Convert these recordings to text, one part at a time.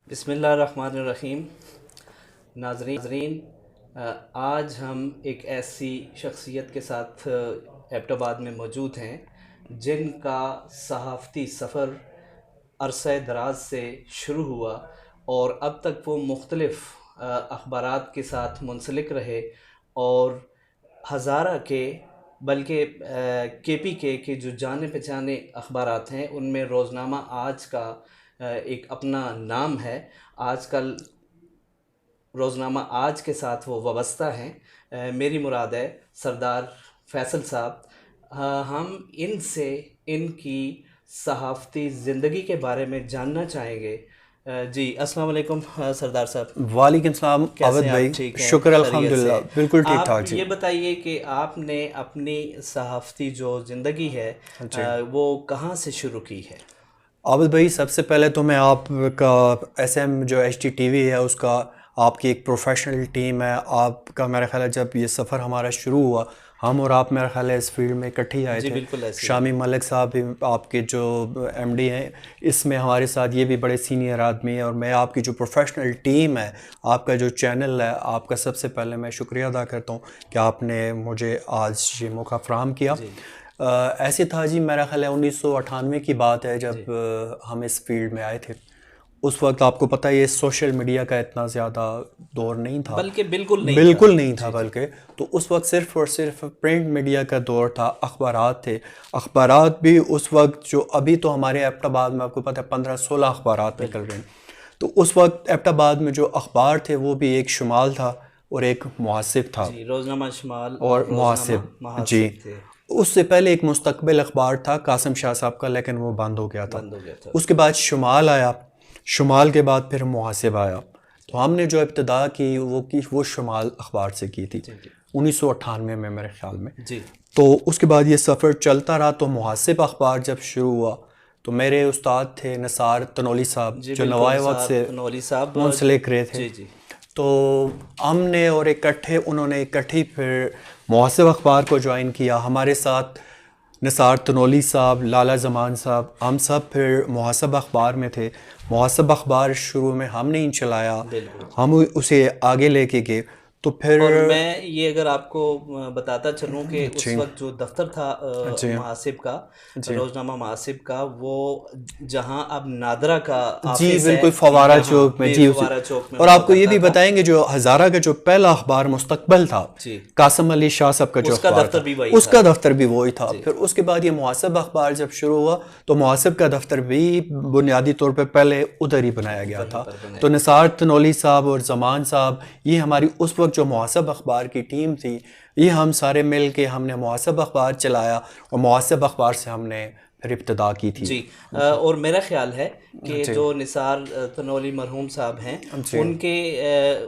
बिस्मिल्लाहिर्रहमानिर्रहीम। नाज़रीन, आज हम एक ऐसी शख्सियत के साथ एबटाबाद में मौजूद हैं जिनका सहाफ़ती सफ़र अरसे दराज से शुरू हुआ और अब तक वो मुख्तलिफ़ अखबारात के साथ मुंसलिक रहे और हज़ारा के बल्कि KPK के जो जाने पहचाने अखबारात हैं उनमें रोज़नामा आज का एक अपना नाम है। आजकल रोज़नामा आज के साथ वो वाबस्ता हैं। मेरी मुराद है सरदार फैसल साहब। हम इनसे इनकी सहाफ़ती ज़िंदगी के बारे में जानना चाहेंगे। जी अस्सलाम वालेकुम सरदार साहब। वालेकुम सलाम आबिद भाई, ठीक हैं? शुक्र खैरियत अल्हम्दुलिल्लाह, से? बिल्कुल ठीक आप ठाक जी। ये बताइए कि आपने अपनी सहाफ़ती जो ज़िंदगी है जी वो कहाँ से शुरू की है? आबिद भाई, सबसे पहले तो मैं आपका SM जो HTTV है उसका, आपकी एक प्रोफेशनल टीम है आपका, मेरा ख्याल है जब ये सफ़र हमारा शुरू हुआ हम और आप मेरा ख्याल है इस फील्ड में इकट्ठे ही आए जी थे। बिल्कुल ऐसे ही। शामी मलिक साहब भी आपके जो MD हैं इसमें हमारे साथ, ये भी बड़े सीनियर आदमी हैं। और मैं आपकी जो प्रोफेशनल टीम है, आपका जो चैनल है, आपका सबसे पहले मैं शुक्रिया अदा करता हूँ कि आपने मुझे आज ये मौका फ़राहम किया। जी ऐसे था जी, मेरा ख्याल है 1998 की बात है जब जी हम इस फील्ड में आए थे। उस वक्त आपको पता है ये सोशल मीडिया का इतना ज़्यादा दौर नहीं था, बल्कि बिल्कुल नहीं था। बिल्कुल नहीं था। जी जी बल्कि तो उस वक्त सिर्फ़ और सिर्फ प्रिंट मीडिया का दौर था। अखबारात थे, अखबारात भी उस वक्त जो अभी तो हमारे एबटाबाद में आपको पता है 15-16 अखबारात निकल रहे हैं। तो उस वक्त एबटाबाद में जो अखबार थे वो भी एक शुमाल था और एक मुहासिब था। जी, रोज़नामा शुमाल और और रोज़नामा मुहासिब जी, महासिब थे। उससे पहले एक मुस्तकबिल अखबार था कासिम शाह साहब का, लेकिन वो बंद हो गया था। बंद हो गया था। उसके बाद शुमाल आया, शुमाल के बाद फिर मुहासिब आया। तो हमने जो इब्तिदा की वो शुमाल अखबार से की थी जी जी 1998 में मेरे ख्याल में। जी तो उसके बाद ये सफ़र चलता रहा। तो मुहासिब अखबार जब शुरू हुआ तो मेरे उस्ताद थे निसार तनोली साहब जी जो बिल्कुल नवाए वक्त साहब से तनोली साहब। मुंसलिक रहे थे। जी जी तो हमने और उन्होंने इकट्ठी फिर मुहासिब अखबार को ज्वाइन किया। हमारे साथ निसार तनोली साहब, लाला ज़मान साहब, हम सब फिर मुहासिब अखबार में थे। मुहासिब अखबार शुरू में हमने ही चलाया, बिल्कुल। हम उसे आगे लेके गए। तो फिर और मैं ये अगर आपको बताता चलूँ कि उस जी वक्त जो दफ्तर था जी महासिब का, जी रोज़नामा महासिब का, वो जहाँ अब नादरा का जी ऑफिस है बिल्कुल, फवारा यहाँ चौक में भी जी फवारा चौक में और हुआ आपको ये करता भी था। बताएंगे जो हज़ारा का जो पहला अखबार मुस्तकबिल था, जी कासिम अली शाह साहब का जो उसका अखबार दफ्तर था, भी वही था। उसका दफ्तर भी वही था। जी फिर उसके बाद ये मुहासिब अखबार जब शुरू हुआ तो मुहासिब का दफ्तर भी बुनियादी तौर पे पहले उधर ही बनाया गया वहीं था। पर बनाया तो गया था। निसार तनोली साहब और ज़मान साहब, ये हमारी उस वक्त जो मुहासिब अखबार की टीम थी, ये हम सारे मिल के हमने मुहासिब अखबार चलाया और मुहासिब अखबार से हमने फिर इब्तिदा की थी। जी और मेरा ख्याल है कि जी जो निसार तनोली मरहूम साहब हैं जी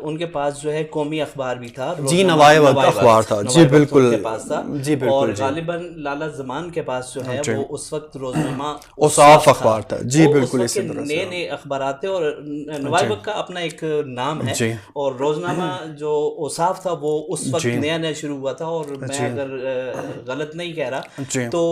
उनके पास जो है कौमी अखबार भी था, जी, रोज़नामा नवाए वक्त नवाए अखबार वक्त था जी, नवाए वक्त बिल्कुल उनके पास था। जी, और बिल्कुल जी गालिबन लाला ज़मान के पास जो है जी। वो उस वक्त रोज़नामा औसाफ उसाफ था। अखबार था जी, वो उस बिल्कुल वक्त के इसी तरह से नए नए अखबारात थे और नवाए जी वक्त का अपना एक नाम है। जी और रोज़नामा जो उसाफ था वो उस वक्त जी नया नया शुरू हुआ था। और मैं जी अगर गलत नहीं कह रहा जी तो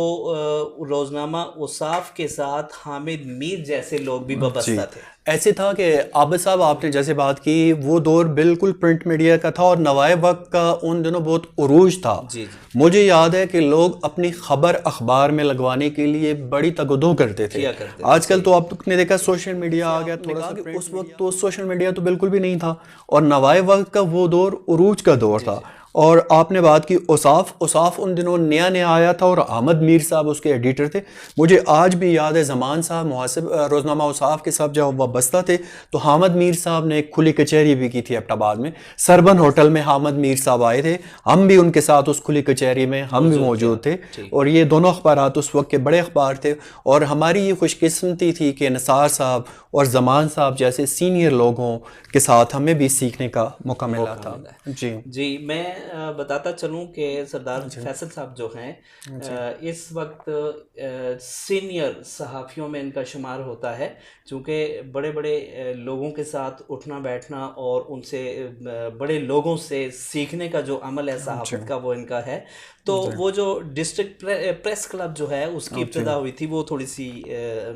रोज़नामा उसाफ के साथ हामिद मीर जैसे लोग भी जी। वाबस्ता थे। ऐसे था कि आबिद साहब आपने जैसे बात की, वो दौर बिल्कुल प्रिंट मीडिया का था और नवाए वक्त का उन दिनों बहुत उरूज था। जी जी मुझे याद है कि लोग अपनी खबर अखबार में लगवाने के लिए बड़ी तगदो करते थे। किया करते थे। आजकल सही। तो आपने देखा सोशल मीडिया आ गया, थोड़ा सा कि उस वक्त तो सोशल मीडिया तो बिल्कुल भी नहीं था और नवाए वक्त का वो दौर उरूज का दौर जी था। जी और आपने बात की औसाफ, औसाफ उन दिनों नया नया आया था और अहमद मीर साहब उसके एडिटर थे। मुझे आज भी याद है ज़मान साहब मुहासिब रोज़नामा औसाफ के साथ जब वाबस्ता थे तो हामिद मीर साहब ने एक खुली कचहरी भी की थी एबटाबाद में। सरबन होटल में हामिद मीर साहब आए थे, हम भी उनके साथ उस खुली कचहरी में हम भी मौजूद थे। ठीक। और ये दोनों अखबारात उस वक्त के बड़े अखबार थे और हमारी ये खुशकिस्मती थी कि निसार साहब और ज़मान साहब जैसे सीनियर लोगों के साथ हमें भी सीखने का मौका मिला था। मिला है। जी जी मैं बताता चलूं कि सरदार फैसल साहब जो हैं इस वक्त सीनियर सहाफ़ियों में इनका शुमार होता है, चूँकि बड़े बड़े लोगों के साथ उठना बैठना और उनसे बड़े लोगों से सीखने का जो अमल है सहाफ़त का वो इनका है। तो वो जो डिस्ट्रिक्ट प्रेस क्लब जो है उसकी इब्तिदा हुई थी, वो थोड़ी सी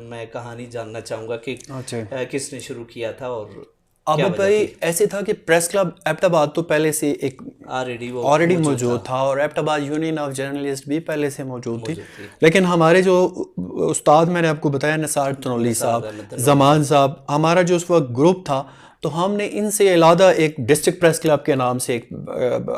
मैं कहानी जानना चाहूँगा कि किसने शुरू किया था और अब भाई ऐसे था कि प्रेस क्लब एबटाबाद तो पहले से एक ऑलरेडी मौजूद था और एबटाबाद यूनियन ऑफ जर्नलिस्ट भी पहले से मौजूद थी। लेकिन हमारे जो उस्ताद मैंने आपको बताया निसार तनोली साहब, जमान साहब, हमारा जो उस वक्त ग्रुप था, तो हमने इनसे अलादा एक डिस्ट्रिक्ट प्रेस क्लब के नाम से एक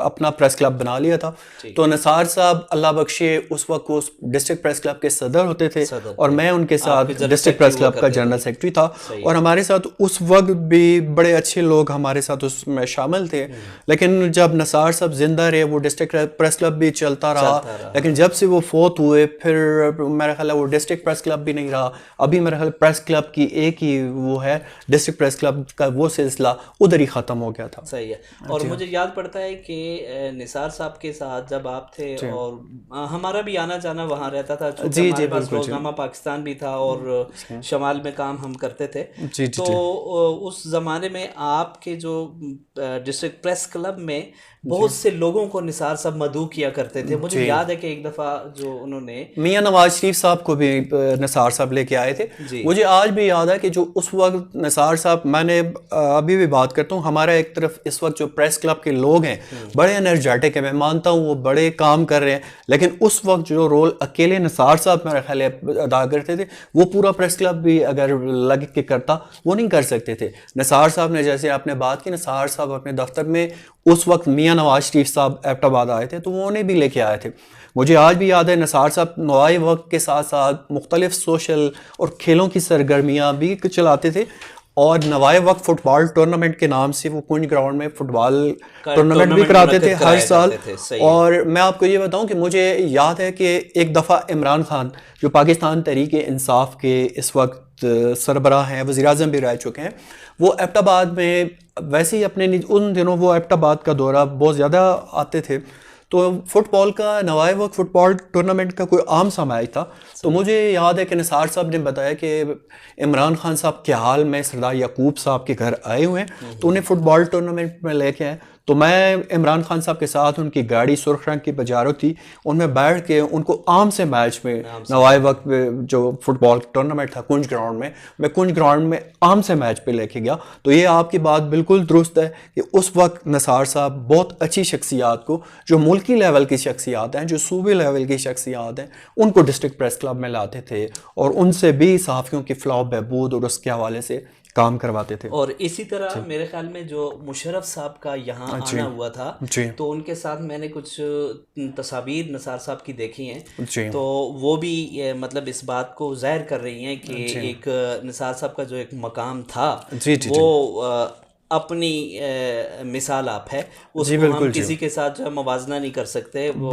अपना प्रेस क्लब बना लिया था। तो निसार साहब अल्लाह बख्शे उस वक्त उस डिस्ट्रिक्ट प्रेस क्लब के सदर होते थे और मैं उनके साथ डिस्ट्रिक्ट प्रेस क्लब का जनरल सेक्रेटरी था। और हमारे साथ उस वक्त भी बड़े अच्छे लोग हमारे साथ उसमें शामिल थे। लेकिन जब निसार साहब जिंदा रहे वो डिस्ट्रिक्ट प्रेस क्लब भी चलता रहा। लेकिन जब से वो फोत हुए फिर मेरा ख्याल है वो डिस्ट्रिक्ट प्रेस क्लब भी नहीं रहा। अभी मेरा ख्याल प्रेस क्लब की एक ही वो है, डिस्ट्रिक्ट प्रेस क्लब का वो सिलसिला उधर ही ख़त्म हो गया था। सही है। और मुझे याद पड़ता है कि निसार साहब के साथ जब आप थे और हमारा भी आना जाना वहाँ रहता था, जी हमारे पास रोज़नामा पाकिस्तान भी था और शमाल में काम हम करते थे। तो उस ज़माने में आपके जो डिस्ट्रिक्ट प्रेस क्लब में बहुत से लोगों को निसार साहब मदऊ किया करते थे। मुझे याद है कि एक दफ़ा जो उन्होंने मियाँ नवाज शरीफ साहब को भी निसार साहब लेके आए थे। मुझे आज भी याद है कि जो उस वक्त निसार साहब, मैंने अभी भी बात करता हूँ, हमारा एक तरफ इस वक्त जो प्रेस क्लब के लोग हैं बड़े एनर्जेटिक है, मैं मानता हूँ वो बड़े काम कर रहे हैं। लेकिन उस वक्त जो रोल अकेले निसार साहब मेरा ख्याल अदा करते थे वो पूरा प्रेस क्लब भी अगर लग के करता वो नहीं कर सकते थे। निसार साहब ने, जैसे आपने बात की, निसार साहब अपने दफ्तर में उस वक्त मियाँ नवाज शरीफ साहब एबटाबाद आए थे तो वो उन्हें भी लेके आए थे। मुझे आज भी याद है निसार साहब नवाए वक्त के साथ साथ मुख्तलिफ सोशल और खेलों की सरगर्मियाँ भी चलाते थे और नवाए वक्त फुटबॉल टूर्नामेंट के नाम से वो कुंज ग्राउंड में फुटबॉल टूर्नामेंट भी कराते थे हर साल। और मैं आपको ये बताऊं कि मुझे याद है कि एक दफ़ा इमरान खान जो पाकिस्तान तहरीक इंसाफ के इस वक्त सरबराह हैं, वज़ीर आज़म भी रह चुके हैं, वो एबटाबाद में वैसे ही अपने उन दिनों वो एबटाबाद का दौरा बहुत ज़्यादा आते थे। तो फुटबॉल का नवाए वक्त फुटबॉल टूर्नामेंट का कोई आम सा मैच था। तो मुझे याद है कि निसार साहब ने बताया कि इमरान खान साहब के हाल में सरदार याकूब साहब के घर आए हुए हैं तो उन्हें फुटबॉल टूर्नामेंट में लेके आए। तो मैं इमरान खान साहब के साथ उनकी गाड़ी सुर्ख रंग की पजारो थी, उनमें बैठ के उनको आम से मैच में नवाए वक्त जो फुटबॉल टूर्नामेंट था कुंज ग्राउंड में, मैं कुंज ग्राउंड में आम से मैच पे लेके गया। तो ये आपकी बात बिल्कुल दुरुस्त है कि उस वक्त निसार साहब बहुत अच्छी शख्सियात को, जो मुल्की लेवल की शख्सियात हैं, जो सूबे लेवल की शख्सियात हैं, उनको डिस्ट्रिक्ट प्रेस क्लब में लाते थे और उनसे भी सहाफ़ियों की फलाह बहबूद और उसके हवाले से काम करवाते थे। और इसी तरह मेरे ख्याल में जो मुशर्रफ साहब का यहाँ आना हुआ था तो उनके साथ मैंने कुछ तस्वीर निसार साहब की देखी हैं, तो वो भी मतलब इस बात को ज़ाहिर कर रही हैं कि एक निसार साहब का जो एक मकाम था वो अपनी मिसाल आप है, उसको हम किसी के साथ जो है मवाजना नहीं कर सकते, वो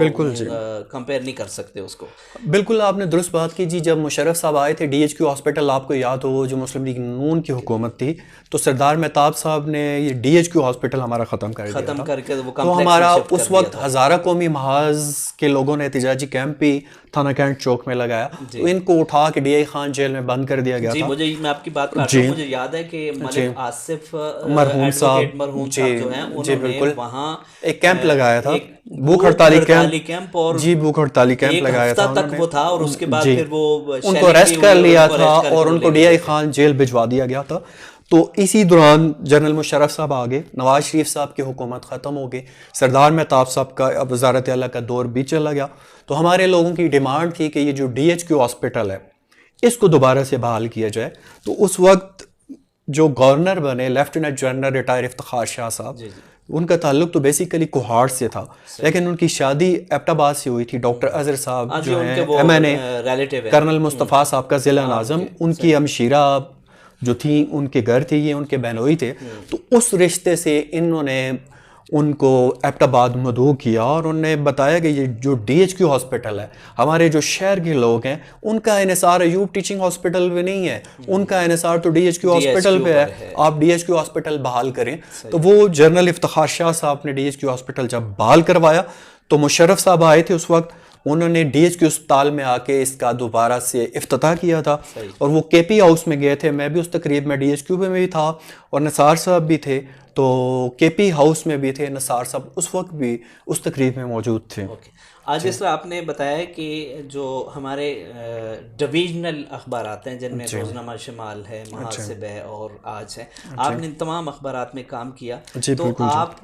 कंपेयर नहीं कर सकते उसको। बिल्कुल आपने दुरुस्त बात की जी। जब मुशर्रफ साहब आए थे DHQ हॉस्पिटल, आपको याद हो, जो मुस्लिम लीग नून की हुकूमत थी, तो सरदार मेहताब साहब ने ये DHQ हॉस्पिटल हमारा ख़त्म करके वो तो हमारा उस वक्त हज़ारा कौमी महाज के लोगों ने एहतजाजी कैंप भी थाना कैंट चौक में लगाया। तो इनको उठा के DI खान जेल में बंद कर दिया गया था। मैं आपकी बात कर रहा हूं, मुझे याद है कि मलिक आसिफ मरहूम साहब जो हैं उन्होंने वहाँ एक कैंप लगाया था, भूख हड़ताली कैंप, और जी भूख हड़ताली कैंप लगाया था तक वो था। और उसके बाद फिर वो उनको अरेस्ट कर लिया था और उनको DI खान जेल भिजवा दिया गया था। तो इसी दौरान जनरल मुशर्रफ साहब आ गए, नवाज शरीफ साहब की हुकूमत ख़त्म हो गई, सरदार मेहताब साहब का अब वज़ारत आला का दौर भी चला गया। तो हमारे लोगों की डिमांड थी कि ये जो DHQ हॉस्पिटल है इसको दोबारा से बहाल किया जाए। तो उस वक्त जो गवर्नर बने lieutenant general retire Iftikhar Shah साहब, उनका ताल्लुक तो बेसिकली कोहाड़ से था, लेकिन उनकी शादी एबटाबाद से हुई थी। डॉक्टर अजहर साहब जो हैं MNA, कर्नल मुस्तफ़ा साहब का ज़िला नाज़म, उनकी हमशीरा जो थी उनके घर थी, ये उनके बहनोई थे। तो उस रिश्ते से इन्होंने उनको एबटाबाद मदऊ किया और उन्होंने बताया कि ये जो DHQ हॉस्पिटल है, हमारे जो शहर के लोग हैं उनका इन्हिसार अयूब टीचिंग हॉस्पिटल पे नहीं है, उनका इन्हिसार तो DHQ हॉस्पिटल पे है, आप DHQ हॉस्पिटल बहाल करें। तो वो जनरल इफ्तिखार शाह साहब ने DHQ हॉस्पिटल जब बहाल करवाया तो मुशर्रफ साहब आए थे उस वक्त, उन्होंने DHQ अस्पताल में आके इसका दोबारा से इफ्तिताह किया था और वो KP हाउस में गए थे। मैं भी उस तकरीब में DHQ में भी था और नसार साहब भी थे, तो KP हाउस में भी थे, नसार साहब उस वक्त भी उस तकरीब में मौजूद थे। आज जिस तरह आपने बताया कि जो हमारे डिवीजनल अखबारात हैं जिनमें रोज़नामा शमाल है, महासिब है और आज है, आपने इन तमाम अखबारात में काम किया, तो आप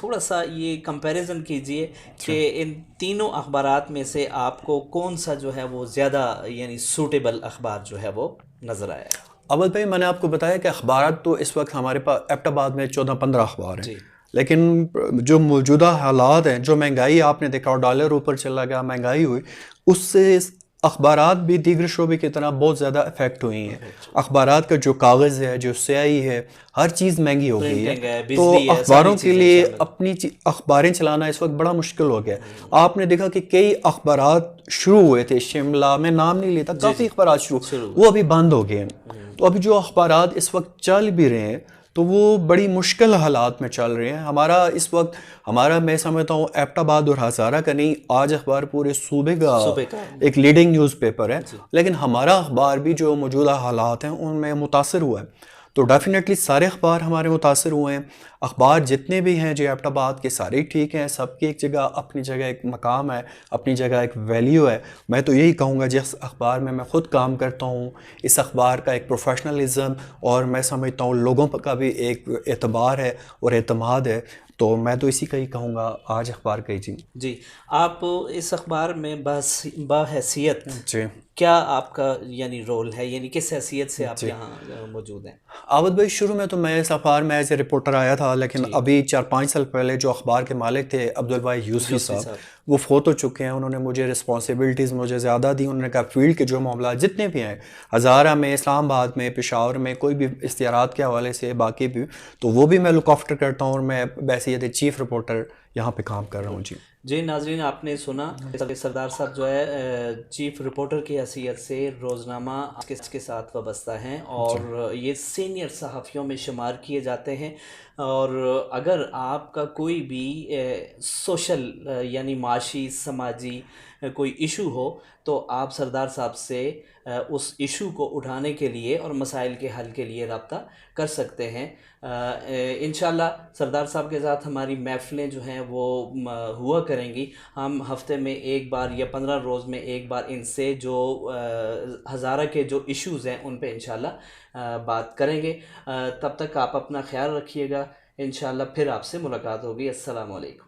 थोड़ा सा ये कंपैरिजन कीजिए कि इन तीनों अखबारात में से आपको कौन सा जो है वो ज़्यादा यानी सूटेबल अखबार जो है वो नज़र आया? अवल भाई, मैंने आपको बताया कि अखबारात तो इस वक्त हमारे पास एबटाबाद में 14-15 अखबार हैं, लेकिन जो मौजूदा हालात हैं, जो महंगाई आपने देखा और डॉलर ऊपर चला गया, महंगाई हुई, उससे अखबारात भी दीगर शोबे की तरह बहुत ज़्यादा इफ़ेक्ट हुई हैं। अखबारात का जो कागज़ है, जो स्याही है, हर चीज़ महंगी हो गई है, तो अखबारों के लिए अपनी अखबारें चलाना इस वक्त बड़ा मुश्किल हो गया। आपने देखा कि कई अखबारात शुरू हुए थे, शिमला में नाम नहीं लेता, काफ़ी अखबारात शुरू, वो अभी बंद हो गए हैं। तो अभी जो अखबारात इस वक्त चल भी रहे हैं तो वो बड़ी मुश्किल हालात में चल रहे हैं। हमारा इस वक्त मैं समझता हूँ एबटाबाद और हज़ारा का नहीं, आज अखबार पूरे सूबे का एक लीडिंग न्यूज़पेपर है, लेकिन हमारा अखबार भी जो मौजूदा हालात हैं उनमें मुतासर हुआ है। तो डेफिनेटली सारे अखबार हमारे मुतासर हुए हैं। अखबार जितने भी हैं जो एबटाबाद के सारे ही ठीक हैं, सबकी एक जगह अपनी जगह एक मकाम है, अपनी जगह एक वैल्यू है। मैं तो यही कहूँगा जिस अखबार में मैं ख़ुद काम करता हूँ, इस अखबार का एक प्रोफेशनलिज्म और मैं समझता हूँ लोगों का भी एक एतबार है और एतमाद है, तो मैं तो इसी का ही कहूँगा आज अखबार का ही। जी, आप इस अखबार में बहैसियत जी क्या आपका यानी रोल है, यानी किस हैसियत से आप यहाँ मौजूद हैं? आबद भाई, शुरू में तो मैं इस अखबार में एज ए रिपोर्टर आया था, लेकिन अभी 4-5 साल पहले जो अखबार के मालिक थे अब्दुल भाई यूसुफी साहब, वो फोत हो चुके हैं। उन्होंने मुझे रिस्पॉन्सिबिलिटीज़ मुझे ज़्यादा दी। उन्होंने कहा फील्ड के जो मामला जितने भी हैं, हज़ारा में, इस्लामाबाद में, पेशावर में, कोई भी इश्तिहारात के हवाले से बाकी भी, तो वो भी मैं लुक आफ्टर करता हूँ और मैं बैसियत चीफ़ रिपोर्टर यहाँ पे काम कर रहा हूँ। जी नाज़रीन, आपने सुना सरदार साहब जो है चीफ़ रिपोर्टर की हैसियत से रोज़नामा के साथ वाबस्ता हैं और ये सीनियर सहाफ़ियों में शुमार किए जाते हैं। और अगर आपका कोई भी सोशल यानी माशी समाजी कोई इशू हो तो आप सरदार साहब से उस इशू को उठाने के लिए और मसाइल के हल के लिए रब्ता कर सकते हैं। इंशाल्लाह सरदार साहब के साथ हमारी महफ़िलें जो हैं वो हुआ करेंगी। हम हफ्ते में एक बार या 15 रोज़ में एक बार इनसे जो हज़ारा के जो इश्यूज़ हैं उन पे इंशाल्लाह बात करेंगे। तब तक आप अपना ख्याल रखिएगा। इंशाल्लाह फिर आपसे मुलाकात होगी। अस्सलाम वालेकुम।